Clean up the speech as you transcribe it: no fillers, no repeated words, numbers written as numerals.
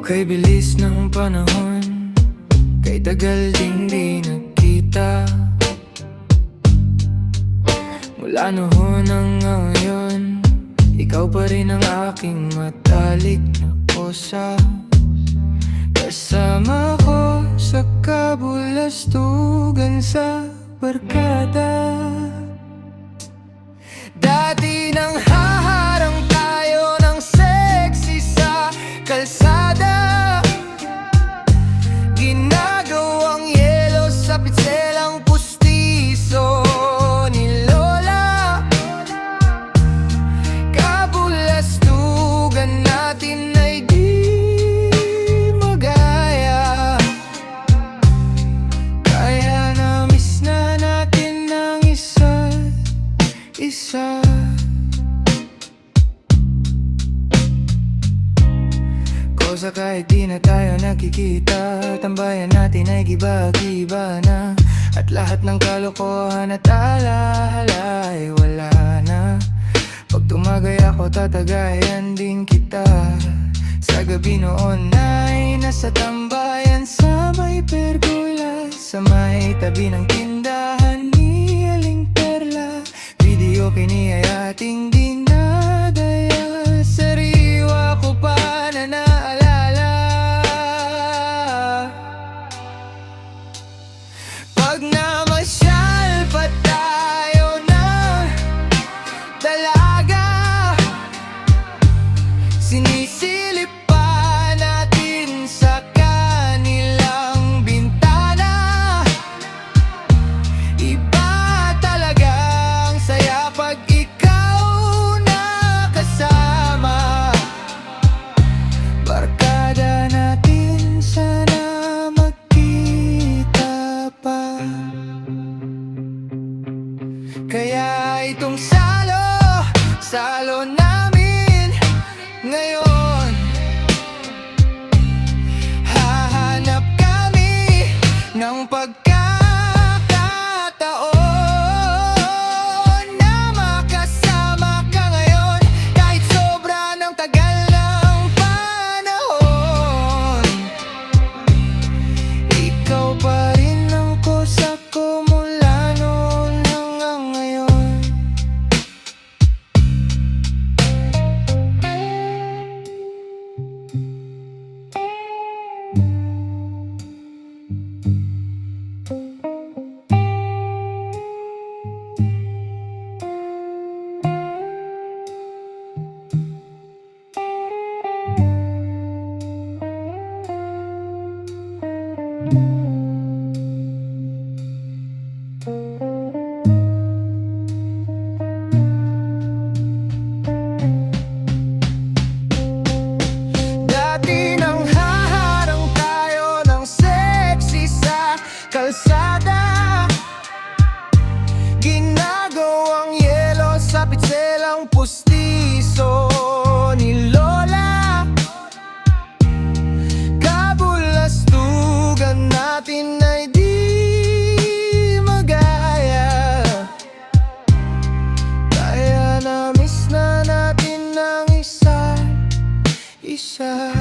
Kay bilis ng panahon, kay tagal ding di nagkita. Mula noon hanggang ngayon, ikaw pa rin ang aking matalik na kosa. Kasama ko sa kabulastugan sa barkada. Dati nang haharang tayo ng sexy sa kalsada, ginagawang yelo sa pitselang pustiso ni Lola. Kabulastugan natin ay di magaya, kaya na-miss na natin ang isa't isa. Kosa kahit di na tayo nakikita, tambayan natin ay giba-giba na. At lahat ng kalokohan at alaala ay wala na. Pag tumagay ako tatagayan din kita. Sa gabi noon ay nasa tambayan sa may pergola, sa may tabi ng tindahan ni Aling Perla. Video kiniyayating dinadaya, sariwa ko pa na naalala. Pag namasyal pa tayo ng dalaga, sinisilip pa natin sa kanilang bintana. Iba talagang saya pag ikaw nakasama. Barkada natin, sana magkita pa. Kaya itong salo namin ngayon, hahanap kami ng pagkakataon na makasama ka ngayon. Kahit sobra ng tagal ng panahon, ikaw pa rin ang kosa ko mula noon hanggang ngayon. Dati nang haharang tayo ng sexy sa kalsada, ginagawang yelo sa pitselang pustiso ni Lola. Kabulastugan natin ay di magaya, kaya na-miss na natin ang isa't isa.